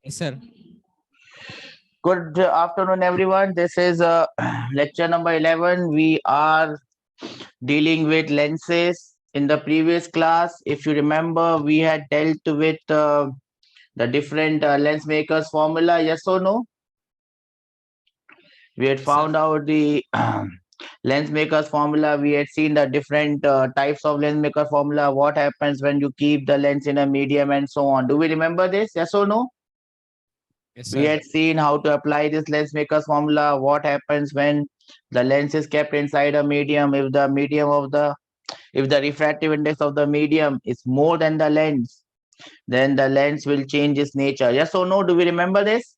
Yes, sir. Good afternoon, everyone. This is lecture number 11. We are dealing with lenses. In the previous class, if you remember, we had dealt with the different lens makers formula. Yes or no? We had Yes, sir. found out the lens makers formula. We had seen the different types of lens maker formula. What happens when you keep the lens in a medium and so on. Do we remember this? Yes or no? Yes, We sir. had seen how to apply this lens makers formula. What happens when the lens is kept inside a medium? If the refractive index of the medium is more than the lens, then the lens will change its nature. Yes or no? Do we remember this?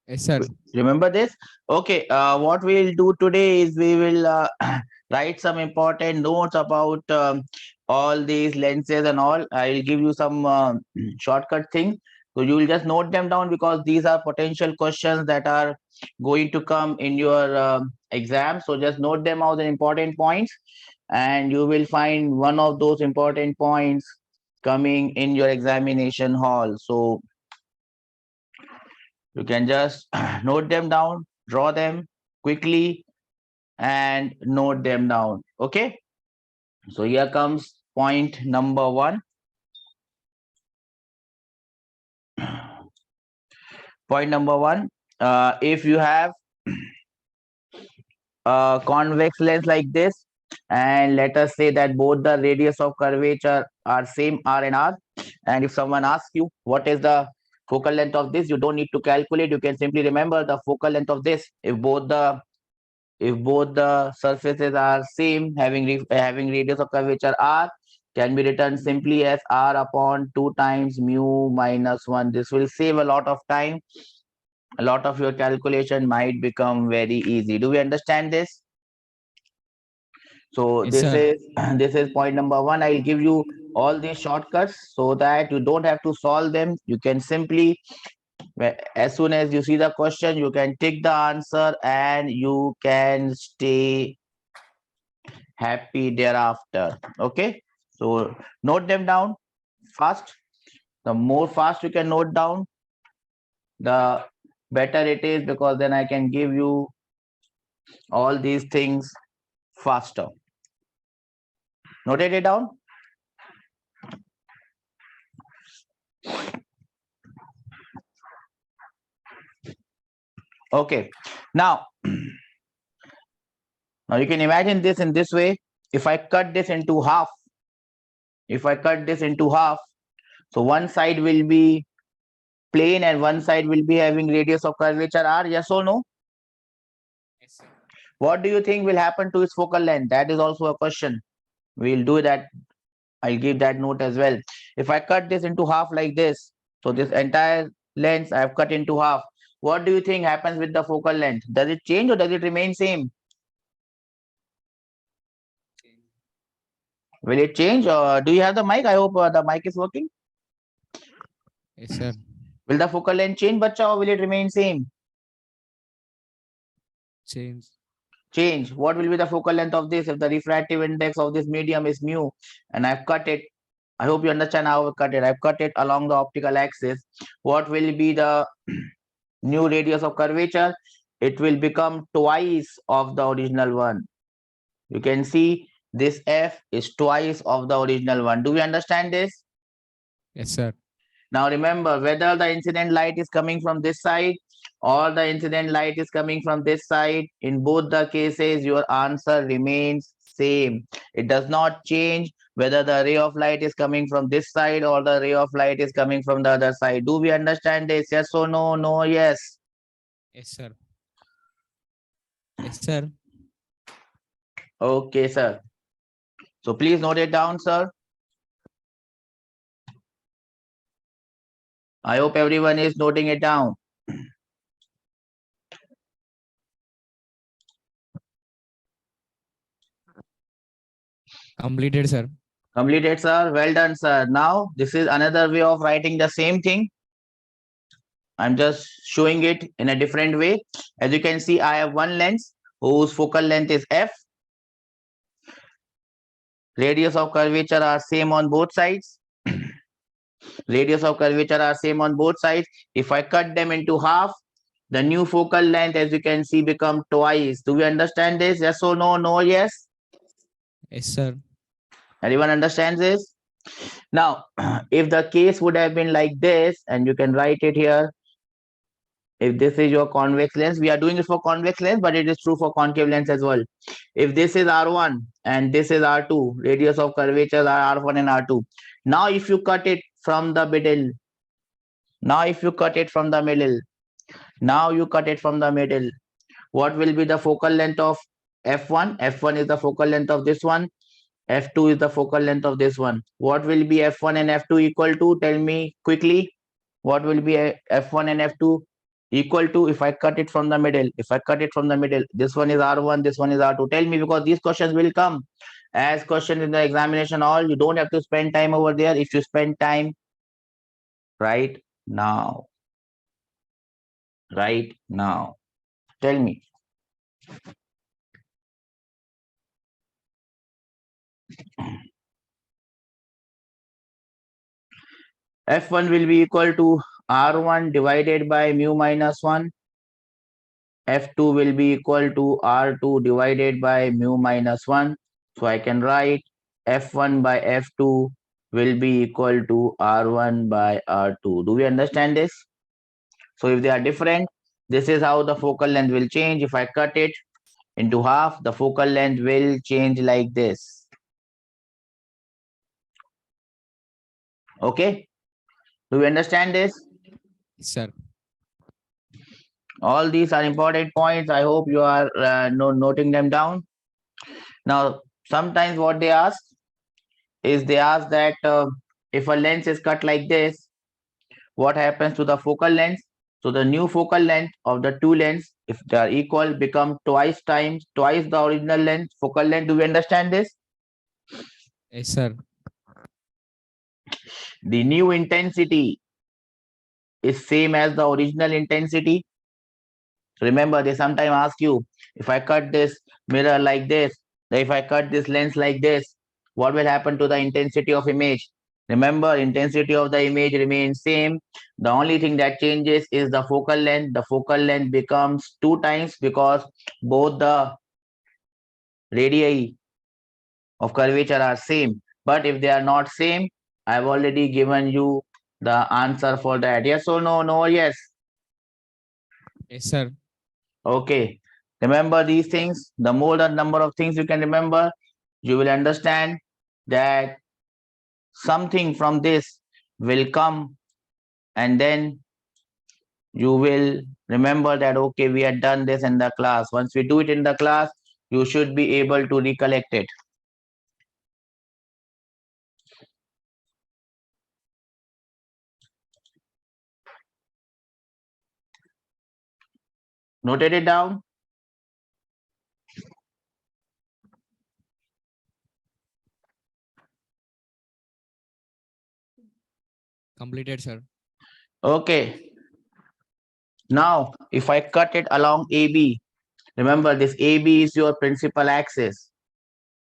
Yes, sir. Remember this? Okay. What we'll do today is we will write some important notes about all these lenses and all. I'll give you some shortcut thing. So you will just note them down because these are potential questions that are going to come in your exam. So just note them out, the important points, and you will find one of those important points coming in your examination hall. So you can just note them down, draw them quickly, and note them down. Okay. So here comes point number one. Point number one. If you have a convex lens like this, and let us say that both the radius of curvature are same r and r, and if someone asks you what is the focal length of this, you don't need to calculate. You can simply remember the focal length of this. If both the surfaces are same, having radius of curvature r, can be written simply as r upon 2 times mu minus 1. This will save a lot of time. A lot of your calculation might become very easy. Do we understand this? So Yes, this sir. is this is point number one. I'll give you all these shortcuts so that you don't have to solve them. You can simply, as soon as you see the question, you can tick the answer and you can stay happy thereafter. Okay. So note them down fast. The more fast you can note down, the better it is, because then I can give you all these things faster. Noted it down. Okay. Now, now you can imagine this in this way. If I cut this into half, if I cut this into half, so one side will be plane and one side will be having radius of curvature r. Yes or no? Yes, sir. What do you think will happen to its focal length? That is also a question. We'll do that. I'll give that note as well. If I cut this into half like this, so this entire length I've cut into half. What do you think happens with the focal length? Does it change or does it remain same? Will it change? Do you have the mic? I hope the mic is working. Yes, sir. Will the focal length change, bacha, or will it remain same? Change. Change. What will be the focal length of this if the refractive index of this medium is mu and I've cut it? I hope you understand how I cut it. I've cut it along the optical axis. What will be the new radius of curvature? It will become twice of the original one. You can see this f is twice of the original one. Do we understand this? Yes, sir. Now remember, whether the incident light is coming from this side or the incident light is coming from this side, in both the cases your answer remains same. It does not change whether the ray of light is coming from this side or the ray of light is coming from the other side. Do we understand this? Yes or no? No, yes. Yes, sir. Yes, sir. Okay, sir. So please note it down, sir. I hope everyone is noting it down. Completed, sir. Completed, sir. Well done, sir. Now, this is another way of writing the same thing. I'm just showing it in a different way. As you can see, I have one lens whose focal length is f. Radius of curvature are same on both sides. Radius of curvature are same on both sides. If I cut them into half, the new focal length, as you can see, become twice. Do we understand this? Yes or no? No, yes? Yes, sir. Everyone understands this? Now, if the case would have been like this, and you can write it here, if this is your convex lens, we are doing it for convex lens, but it is true for concave lens as well. If this is R1 and this is R2, radius of curvature are R1 and R2. Now, if you cut it from the middle, what will be the focal length of F1? F1 is the focal length of this one. F2 is the focal length of this one. What will be F1 and F2 equal to? Tell me quickly. What will be F1 and F2 equal to if I cut it from the middle? If I cut it from the middle, this one is R1, this one is R2. Tell me, because these questions will come as questions in the examination hall. You don't have to spend time over there. If you spend time right now, tell me. F1 will be equal to R1 divided by mu minus 1. F2 will be equal to R2 divided by mu minus 1. So I can write F1 by F2 will be equal to R1 by R2. Do we understand this? So if they are different, this is how the focal length will change. If I cut it into half, the focal length will change like this. Okay? Do we understand this? Yes, sir. All these are important points. I hope you are noting them down. Now, sometimes what they ask is that if a lens is cut like this, what happens to the focal length? So the new focal length of the two lens, if they are equal, become twice the original length, focal length. Do we understand this? Yes, sir. The new intensity is same as the original intensity. Remember, they sometimes ask you, if I cut this mirror like this, if I cut this lens like this, what will happen to the intensity of image? Remember, intensity of the image remains same. The only thing that changes is the focal length. The focal length becomes 2 times because both the radii of curvature are same. But if they are not same, I've already given you the answer for that. Yes or no? No or yes? Yes, sir. Okay. Remember these things. The more the number of things you can remember, you will understand that something from this will come, and then you will remember that, okay, we had done this in the class. Once we do it in the class, you should be able to recollect it. Noted it down? Completed, sir. Okay. Now, if I cut it along AB, remember this AB is your principal axis.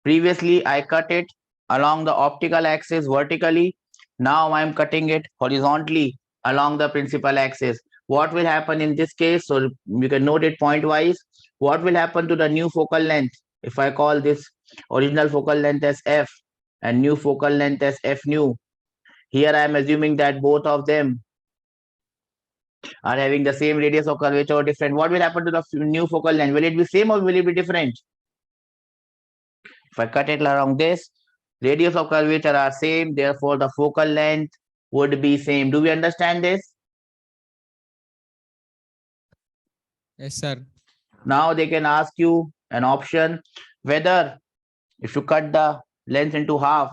Previously, I cut it along the optical axis vertically. Now I'm cutting it horizontally along the principal axis. What will happen in this case? So you can note it point wise. What will happen to the new focal length? If I call this original focal length as F and new focal length as F new, here I am assuming that both of them are having the same radius of curvature or different. What will happen to the new focal length? Will it be same or will it be different? If I cut it along this, radius of curvature are same, therefore the focal length would be same. Do we understand this? Yes, sir. Now they can ask you an option whether if you cut the lens into half,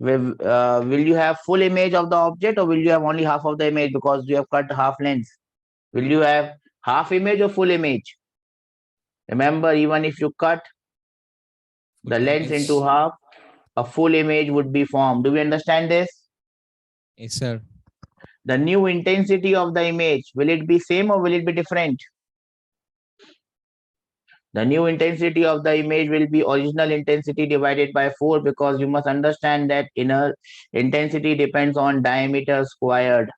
will you have full image of the object or will you have only half of the image because you have cut half lens? Will you have half image or full image? Remember, even if you cut the lens into half, a full image would be formed. Do we understand this? Yes, sir. The new intensity of the image, will it be same or will it be different? The new intensity of the image will be original intensity divided by 4, because you must understand that inner intensity depends on diameter squared.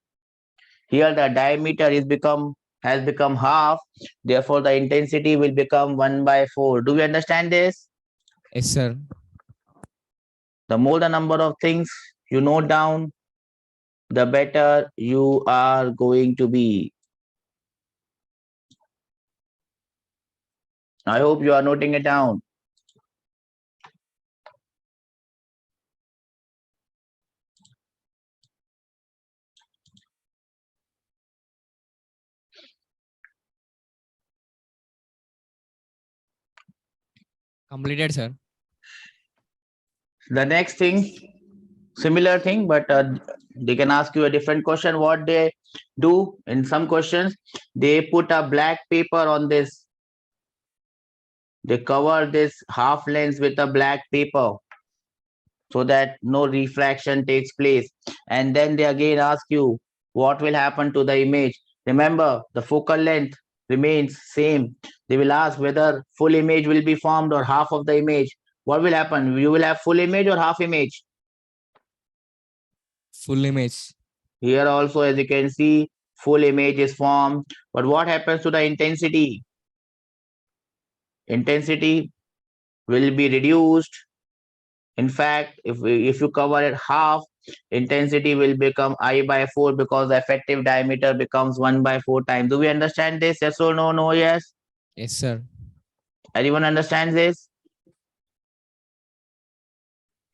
Here the diameter has become half, therefore the intensity will become 1 by 4. Do we understand this? Yes, sir. The more the number of things you note down, the better you are going to be. I hope you are noting it down. Completed, sir. The next thing, similar thing, but they can ask you a different question. What they do in some questions, they put a black paper on this. They cover this half lens with a black paper so that no refraction takes place. And then they again ask you what will happen to the image. Remember, the focal length remains same. They will ask whether full image will be formed or half of the image. What will happen? You will have full image or half image? Full image. Here also, as you can see, full image is formed. But what happens to the intensity? Intensity will be reduced. In fact, if you cover it half, intensity will become I by 4, because the effective diameter becomes 1 by 4 times. Do we understand this? Yes or no? No, yes? Yes, sir. Anyone understands this?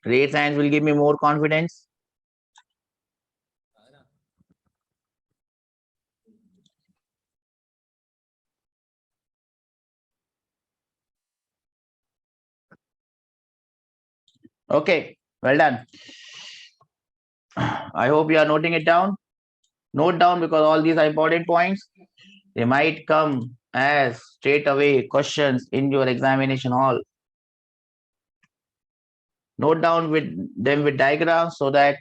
Raise hands will give me more confidence. Okay, well done. I hope you are noting it down. Note down, because all these are important points. They might come as straight away questions in your examination hall. Note down with them with diagrams so that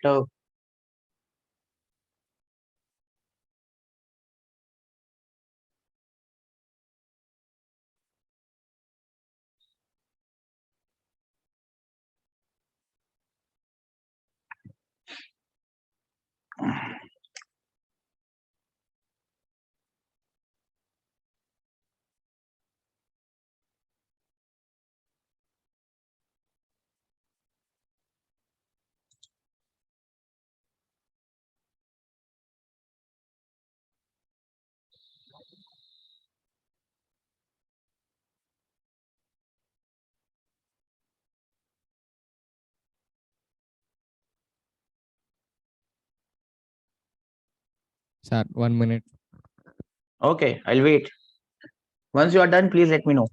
Sir, 1 minute. okay, I'll wait. Once you are done, please let me know.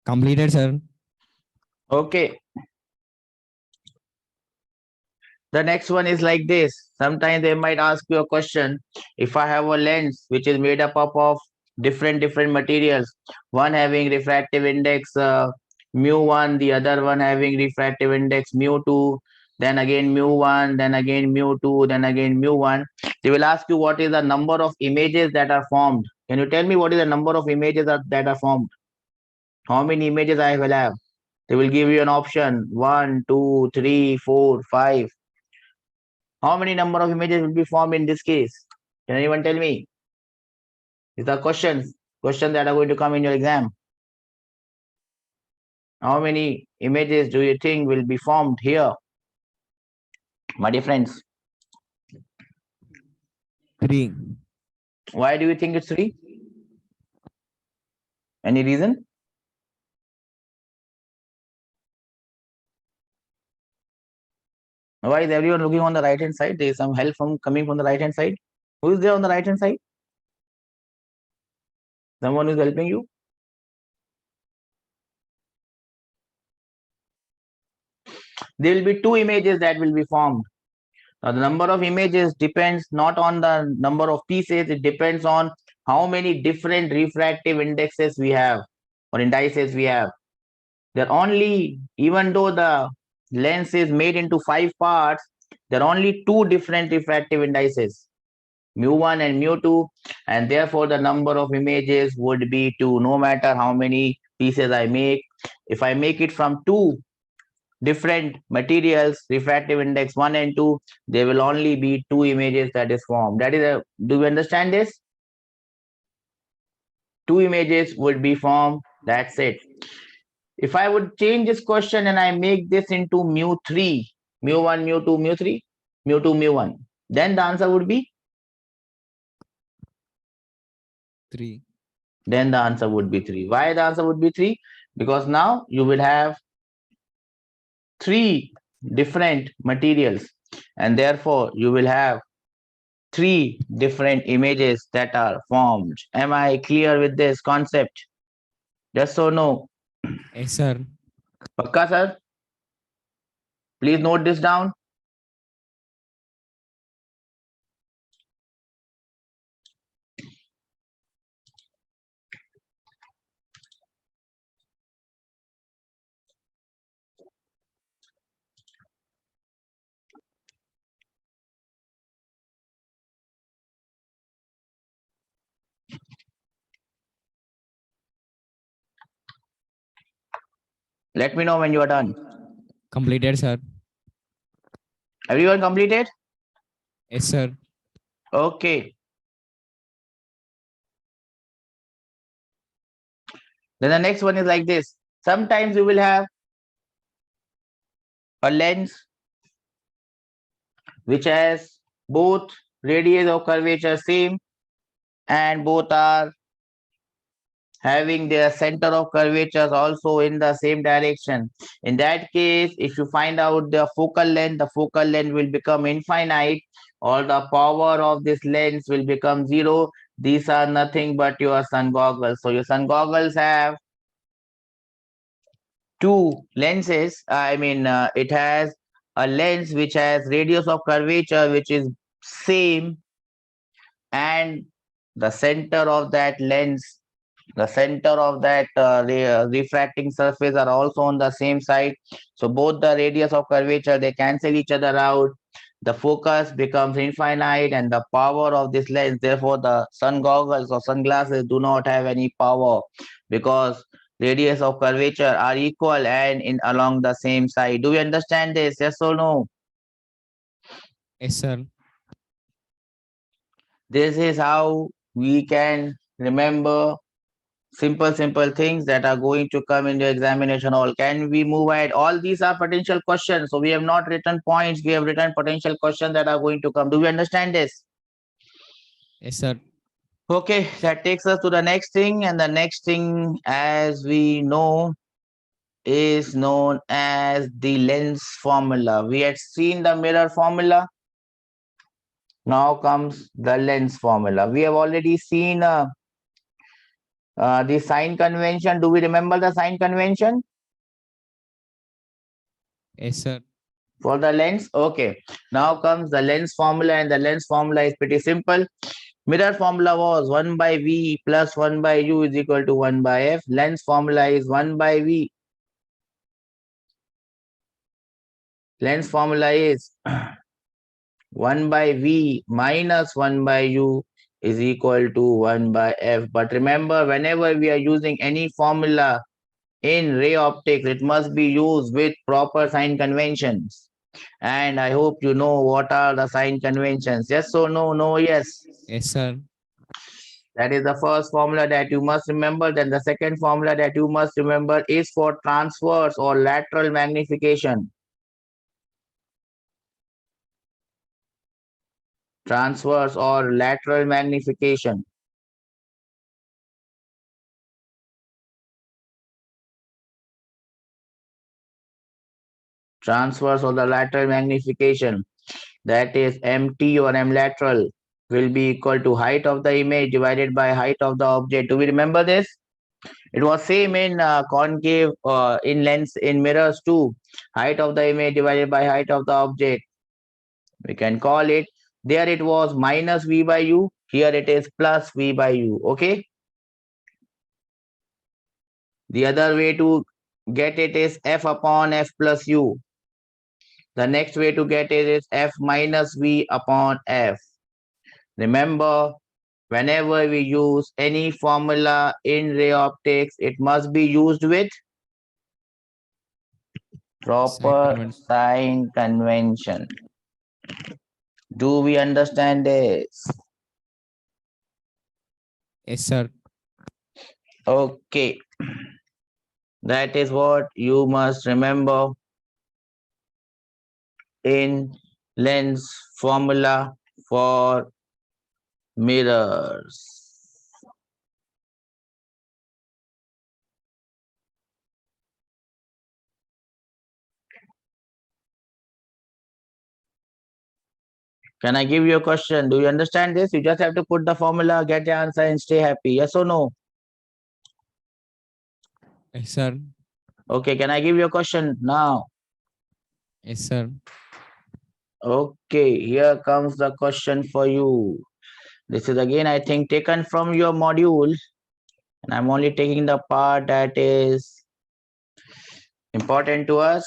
Completed, sir. Okay. The next one is like this. Sometimes they might ask you a question. If I have a lens which is made up of different materials, one having refractive index mu1, the other one having refractive index mu2, then again mu1, then again mu2, then again mu1. They will ask you what is the number of images that are formed. Can you tell me what is the number of images that are formed? How many images I will have? They will give you an option 1, 2, 3, 4, 5. How many number of images will be formed in this case? Can anyone tell me? These are questions that are going to come in your exam. How many images do you think will be formed here, my dear friends? 3. Why do you think it's 3? Any reason? Why is everyone looking on the right hand side? There is some help coming from the right hand side. Who is there on the right hand side? Someone is helping you? There will be 2 images that will be formed. Now, the number of images depends not on the number of pieces, it depends on how many different refractive indexes we have or indices we have. There are only, even though the lens is made into 5 parts, there are only 2 different refractive indices, mu1 and mu2, and therefore the number of images would be 2, no matter how many pieces I make. If I make it from 2 different materials, refractive index 1 and 2, there will only be 2 images that is formed. That is a, do you understand this? 2 images would be formed. That's it. If I would change this question and I make this into mu3, mu1, mu2, mu3, mu2, mu1, then the answer would be? 3. Then the answer would be 3. Why the answer would be 3? Because now you will have 3 different materials and therefore you will have 3 different images that are formed. Am I clear with this concept? Yes or no? Yes, sir. Pakka, sir? Please note this down. Let me know when you are done. Completed, sir. Everyone completed? Yes, sir. Okay. Then the next one is like this. Sometimes you will have a lens which has both radius of curvature same and both are having their center of curvature also in the same direction. In that case, if you find out the focal length will become infinite or the power of this lens will become 0. These are nothing but your sun goggles. So your sun goggles have 2 lenses. It has a lens which has radius of curvature which is same, and the center of that lens, the center of that refracting surface are also on the same side. So both the radius of curvature, they cancel each other out. The focus becomes infinite and the power of this lens, therefore the sun goggles or sunglasses do not have any power because radius of curvature are equal and in along the same side. Do you understand this? Yes or no? Yes, sir. This is how we can remember simple things that are going to come in the examination hall. Can we move ahead? All these are potential questions. So we have not written points, we have written potential questions that are going to come. Do we understand this? Yes, sir. Okay, that takes us to the next thing, and the next thing, as we know, is known as the lens formula. We had seen the mirror formula. Now comes the lens formula. We have already seen the sign convention. Do we remember the sign convention Yes, sir. for the lens? Okay. Now comes the lens formula, and the lens formula is pretty simple. Mirror formula was 1 by V plus 1 by U is equal to 1 by F. Lens formula is 1 by V. Lens formula is 1 by V minus 1 by U is equal to 1 by F. But remember, whenever we are using any formula in ray optics, it must be used with proper sign conventions. And I hope you know what are the sign conventions. Yes or no? No, yes. Yes, sir. That is the first formula that you must remember. Then the second formula that you must remember is for transverse or lateral magnification. Transverse or lateral magnification. Transverse or the lateral magnification, that is MT or M lateral, will be equal to height of the image divided by height of the object. Do we remember this? It was same in concave, in lens, in mirrors too. Height of the image divided by height of the object. We can call it, there it was minus V by U, here it is plus V by U. Okay. The other way to get it is F upon F plus U. The next way to get it is F minus V upon F. Remember, whenever we use any formula in ray optics, it must be used with proper sign convention. Do we understand this? Yes, sir. Okay. That is what you must remember in lens formula for mirrors. Can I give you a question? Do you understand this? You just have to put the formula, get the answer, and stay happy. Yes or no? Yes, sir. Okay, can I give you a question now? Yes, sir. Okay, here comes the question for you. This is again, I think, taken from your module, and I'm only taking the part that is important to us.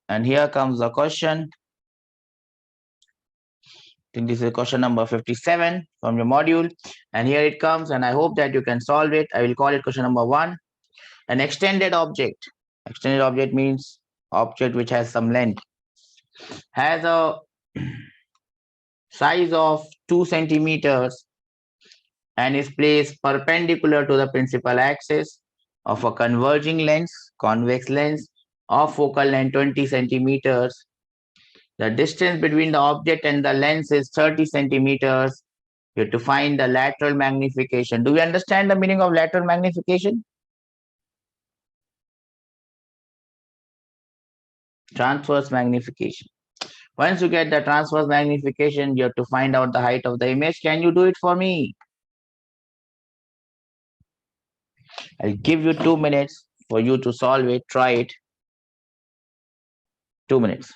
And here comes the question. I think this is question number 57 from your module. And here it comes, and I hope that you can solve it. I will call it question number 1. An extended object. Extended object means object which has some length. Has a size of 2 centimeters and is placed perpendicular to the principal axis of a converging lens, convex lens of focal length 20 centimeters. The distance between the object and the lens is 30 centimeters. You have to find the lateral magnification. Do we understand the meaning of lateral magnification? Transverse magnification. Once you get the transverse magnification, you have to find out the height of the image. Can you do it for me? I'll give you 2 minutes for you to solve it. Try it. 2 minutes.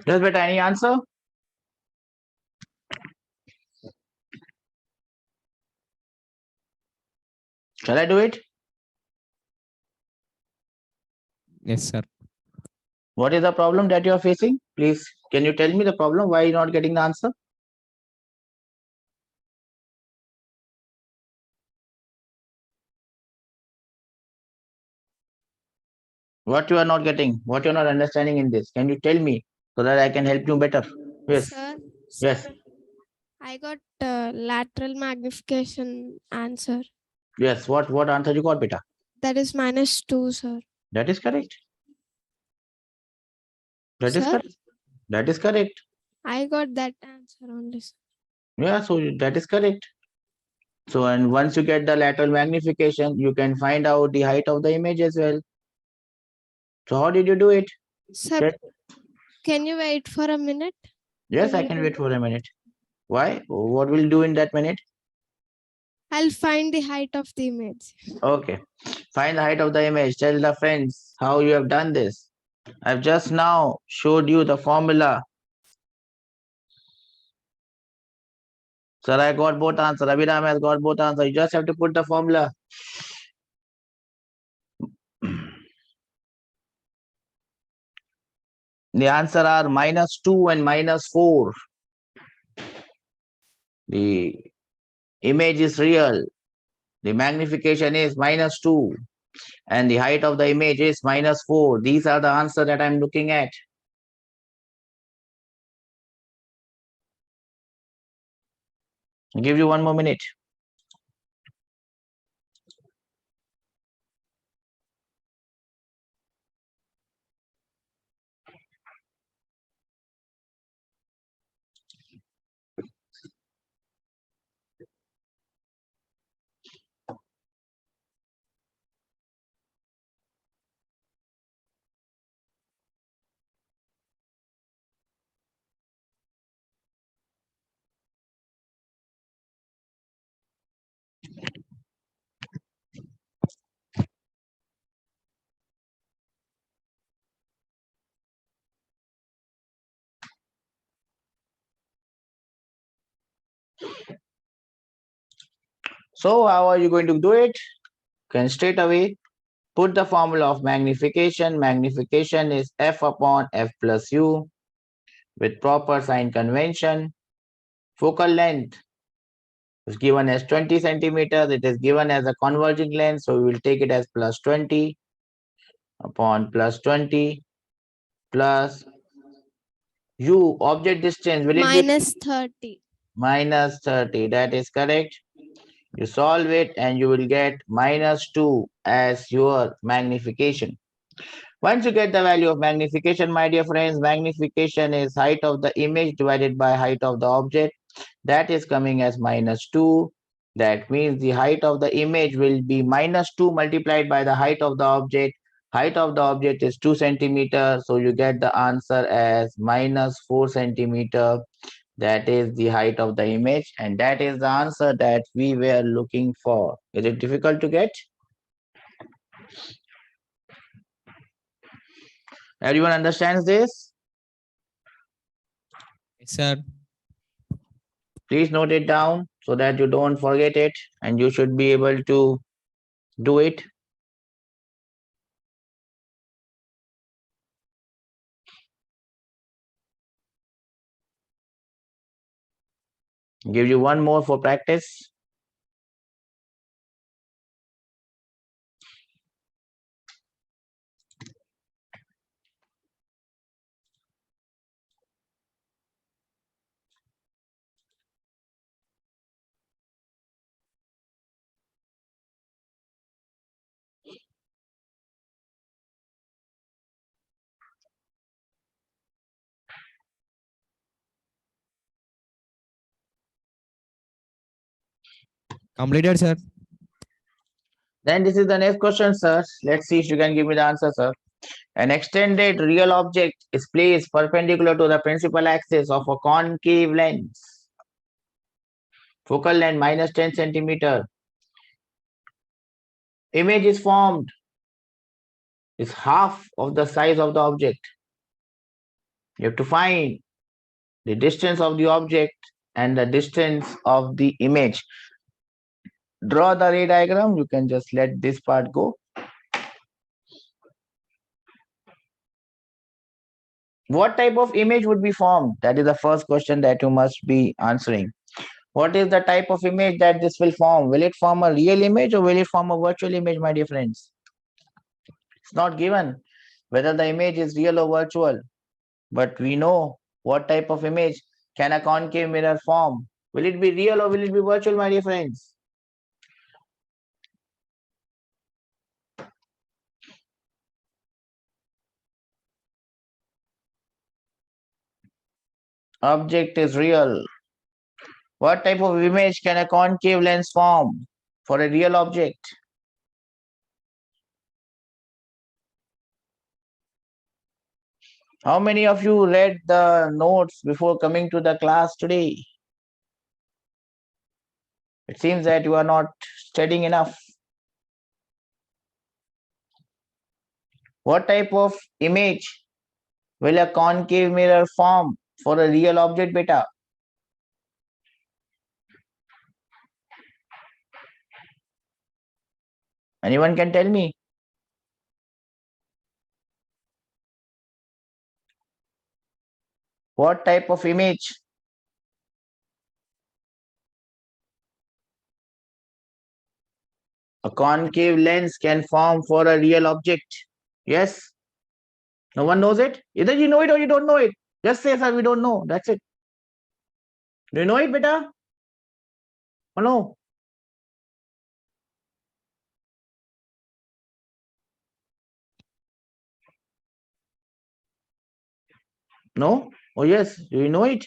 Yes, beta, any answer? Shall I do it? Yes, sir. What is the problem that you are facing? Please, can you tell me the problem? Why are you not getting the answer? What you are not getting? What you are not understanding in this? Can you tell me so that I can help you better? Yes. Sir, Yes. I got lateral magnification answer. Yes. What answer you got, beta? That is -2, sir. That is correct. That is Sir? correct. That is correct. I got that answer only, sir. Yeah, so that is correct. So, and once you get the lateral magnification, you can find out the height of the image as well. So how did you do it? Sir, Yes. can you wait for a minute? Yes, I can wait for a minute. Why? What will you do in that minute? I'll find the height of the image. Okay. Find the height of the image. Tell the friends how you have done this. I've just now showed you the formula. Sir, I got both answers. Abhiram has got both answers. You just have to put the formula. The answer are -2 and -4. The image is real. The magnification is -2 and the height of the image is -4. These are the answer that I'm looking at. I'll give you one more minute. So how are you going to do it? Can straight away put the formula of magnification. Magnification is f upon f plus u with proper sign convention. Focal length It's given as 20 centimeters. It is given as a converging length. So we will take it as plus 20 upon plus 20 plus u, object distance. Will it be minus 30. minus 30? That is correct. You solve it and you will get minus 2 as your magnification. Once you get the value of magnification, my dear friends, magnification is height of the image divided by height of the object. That is coming as minus 2. That means the height of the image will be minus 2 multiplied by the height of the object. Height of the object is 2 centimeter. So you get the answer as minus 4 centimeter. That is the height of the image. And that is the answer that we were looking for. Is it difficult to get? Everyone understands this? Yes, sir. Please note it down so that you don't forget it and you should be able to do it. Give you one more for practice. Completed, sir. Then this is the next question, sir. Let's see if you can give me the answer, sir. An extended real object is placed perpendicular to the principal axis of a concave lens. Focal length minus 10 centimeter. Image is formed is half of the size of the object. You have to find the distance of the object and the distance of the image. Draw the ray diagram. You can just let this part go. What type of image would be formed? That is the first question that you must be answering. What is the type of image that this will form? Will it form a real image or will it form a virtual image, my dear friends? It's not given whether the image is real or virtual, but we know what type of image can a concave mirror form. Will it be real or will it be virtual, my dear friends? Object is real. What type of image can a concave lens form for a real object? How many of you read the notes before coming to the class today? It seems that you are not studying enough. What type of image will a concave mirror form for a real object, beta? Anyone can tell me? What type of image? A concave lens can form for a real object. Yes? No one knows it? Either you know it or you don't know it. Just say, sir, we don't know. That's it. Do you know it, beta? Or no? No? Oh, yes. Do you know it?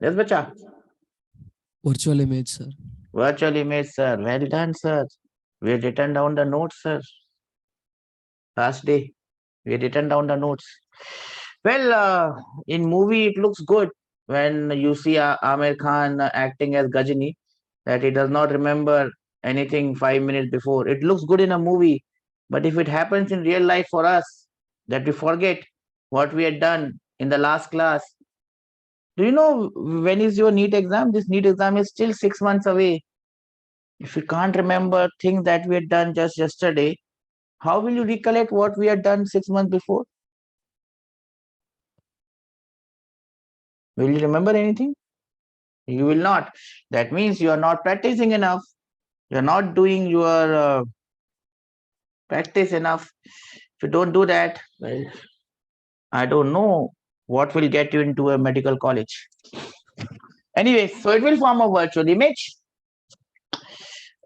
Yes, bacha. Virtual image, sir. Virtual image, sir. Well done, sir. We had written down the notes, sir. Last day, we had written down the notes. Well, in movie, it looks good when you see Amir Khan acting as Gajini, that he does not remember anything 5 minutes before. It looks good in a movie, but if it happens in real life for us, that we forget what we had done in the last class. Do you know when is your NEET exam? This NEET exam is still 6 months away. If you can't remember things that we had done just yesterday, how will you recollect what we had done 6 months before? Will you remember anything? You will not. That means you are not practicing enough. You're not doing your practice enough. If you don't do that, well, I don't know what will get you into a medical college. Anyway, so it will form a virtual image.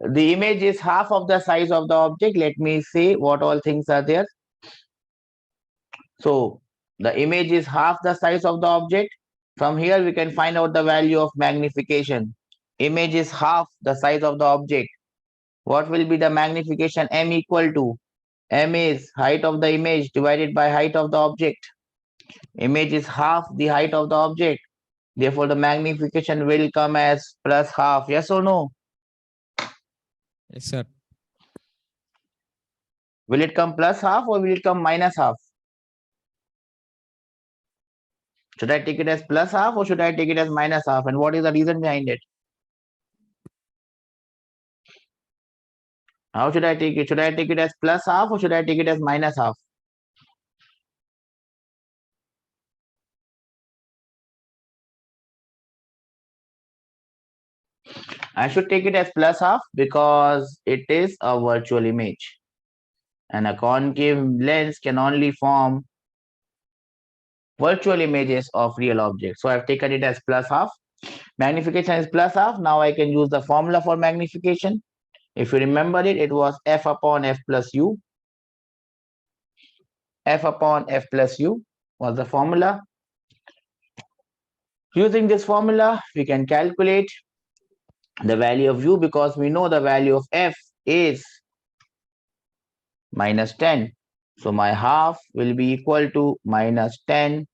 The image is half of the size of the object. Let me see what all things are there. So the image is half the size of the object. From here, we can find out the value of magnification. Image is half the size of the object. What will be the magnification? M equal to M is height of the image divided by height of the object. Image is half the height of the object. Therefore, the magnification will come as plus half. Yes or no? Yes, sir. Will it come plus half or will it come minus half? Should I take it as plus half or should I take it as minus half? And what is the reason behind it? How should I take it? Should I take it as plus half or should I take it as minus half? I should take it as plus half because it is a virtual image. And a concave lens can only form virtual images of real objects. So I've taken it as plus half. Magnification is plus half. Now I can use the formula for magnification. If you remember it, it was f upon f plus u. F upon f plus u was the formula. Using this formula, we can calculate the value of u because we know the value of f is minus 10. So my half will be equal to minus 10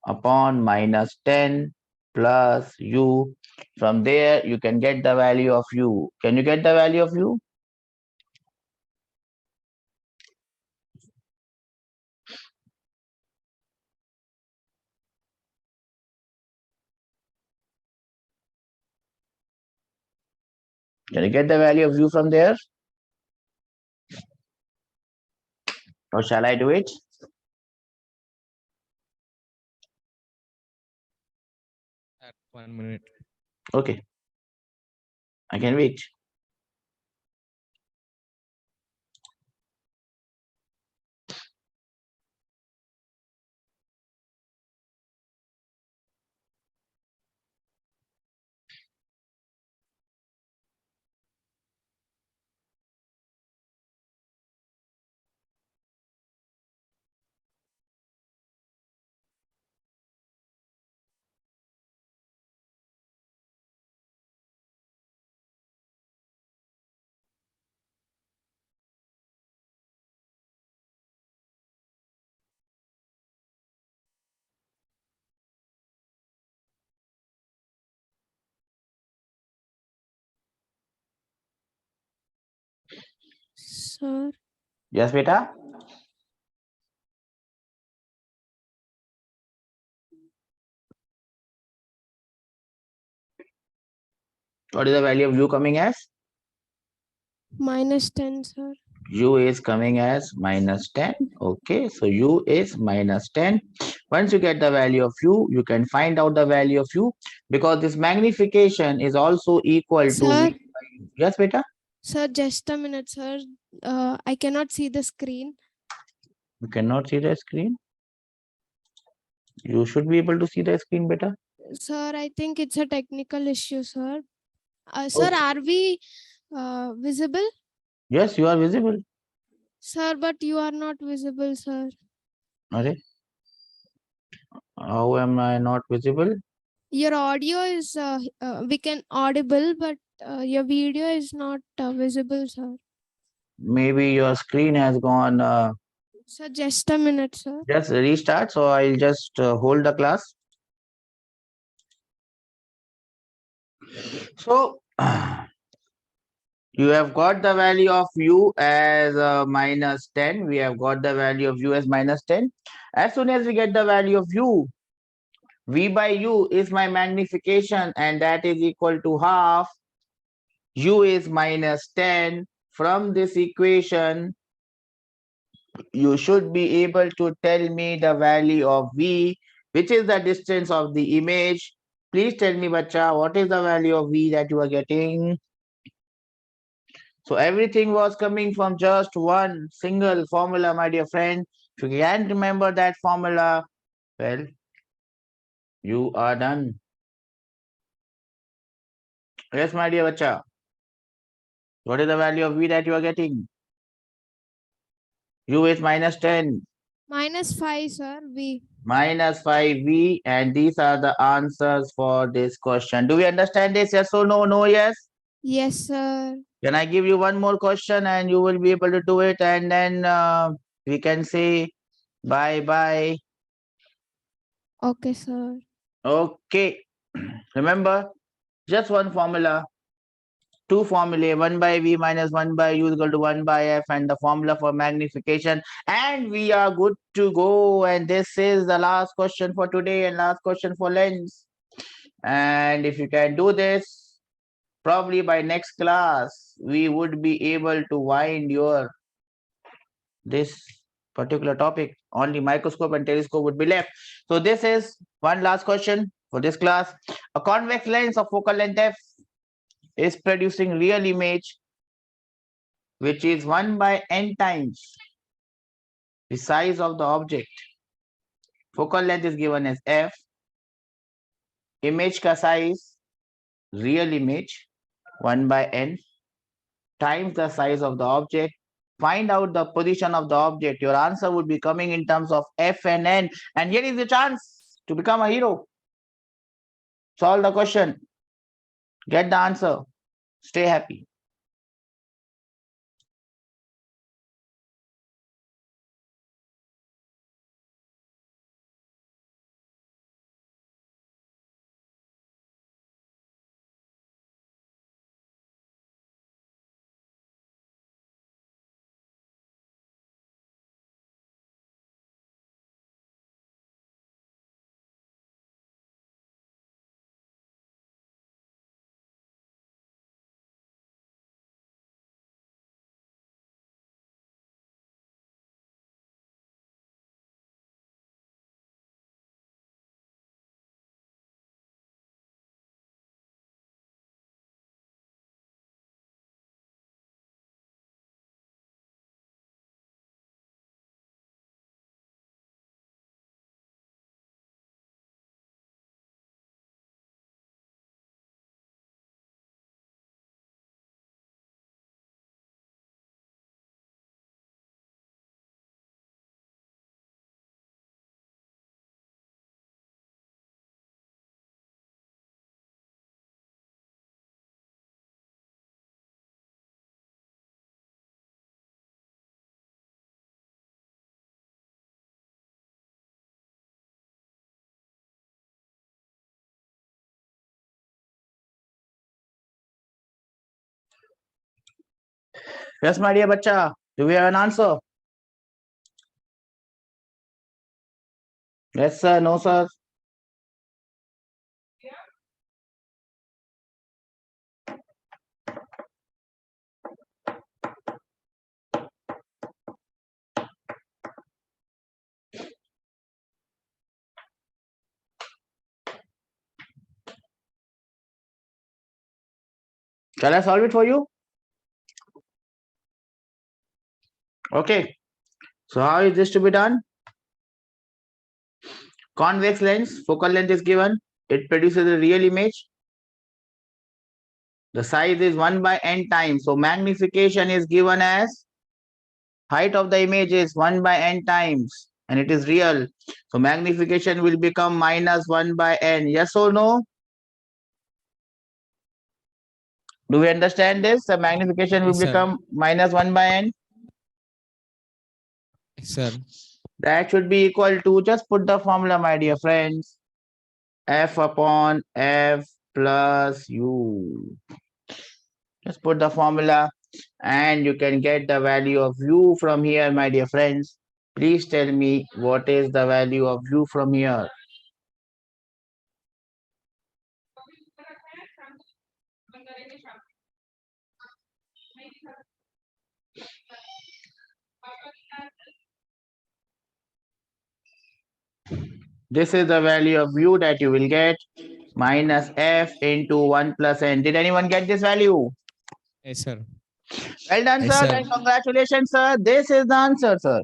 upon minus 10 plus u. From there, you can get the value of u. Can you get the value of u? Can you get the value of u from there? Or shall I do it? At 1 minute. Okay. I can wait. Sir, Yes, beta? What is the value of u coming as? minus 10, sir. U is coming as minus 10. Okay, so u is minus 10. Once you get the value of u, you can find out the value of u because this magnification is also equal to Sir, v. Yes, beta? sir, just a minute, sir. I cannot see the screen. You cannot see the screen. You should be able to see the screen, beta. Sir, I think it's a technical issue, sir. Sir, Okay. are we visible? Yes, you are visible. Sir, but you are not visible, sir. Are how am I not visible? Your audio is we can audible, but your video is not visible, sir. Maybe your screen has gone. Sir, just a minute, sir. Just restart. So I'll just hold the class. So you have got the value of u as minus 10. We have got the value of u as minus 10. As soon as we get the value of u, v by u is my magnification and that is equal to half. U is minus 10. From this equation, you should be able to tell me the value of v. which is the distance of the image. Please tell me, bacha, what is the value of V that you are getting? So everything was coming from just one single formula, my dear friend. If you can't remember that formula, well, you are done. Yes, my dear bacha. What is the value of V that you are getting? U is minus 10. -5, sir. V. Minus 5V, and these are the answers for this question. Do we understand this? Yes or no? No, yes? Yes, sir. Can I give you one more question and you will be able to do it, and then we can say bye-bye. Okay, sir. Okay. Remember, just one formula, two formulae, 1 by V minus 1 by U is equal to 1 by F, and the formula for magnification. And we are good to go. And this is the last question for today and last question for lens. And if you can do this, probably by next class, we would be able to wind your this particular topic. Only microscope and telescope would be left. So this is one last question for this class. A convex lens of focal length f is producing real image, which is 1 by n times the size of the object. Focal length is given as f. Image ka size, real image, 1 by n times the size of the object. Find out the position of the object. Your answer would be coming in terms of f and n. And here is the chance to become a hero. Solve the question. Get the answer. Stay happy. Yes, my dear bacha. Do we have an answer? Yes, sir. No, sir. Shall I solve it for you? Okay. So how is this to be done? Convex lens, focal length is given. It produces a real image. The size is 1 by n times. So magnification is given as height of the image is 1 by n times, and it is real. So magnification will become minus 1 by n. Yes or no? Do we understand this? The magnification will Yes, sir. become minus 1 by n. Yes, sir. That should be equal to, just put the formula, my dear friends. F upon F plus U. Just put the formula and you can get the value of U from here, my dear friends. Please tell me what is the value of U from here. This is the value of u that you will get minus f into 1 plus n. Did anyone get this value? Yes, sir. Well done, Yes, sir. sir. And congratulations, sir. This is the answer, sir.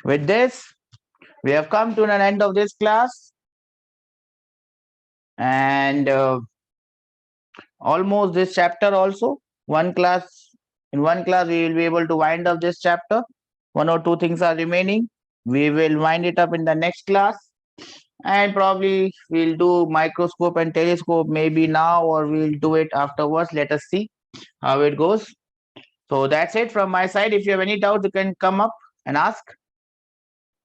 With this, we have come to an end of this class. And almost this chapter also. In one class, we will be able to wind up this chapter. One or two things are remaining. We will wind it up in the next class. And probably we'll do microscope and telescope maybe now, or we'll do it afterwards. Let us see how it goes. So that's it from my side. If you have any doubts, you can come up and ask.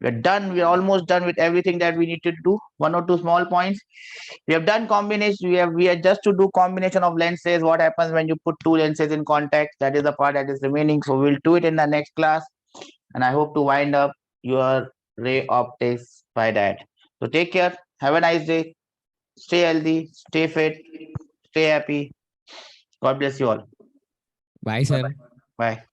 We're done. We're almost done with everything that we need to do. One or two small points. We have done combination. We are just to do combination of lenses. What happens when you put two lenses in contact? That is the part that is remaining. So we'll do it in the next class. And I hope to wind up your ray optics by that. So take care. Have a nice day. Stay healthy. Stay fit. Stay happy. God bless you all. Bye, sir. Bye.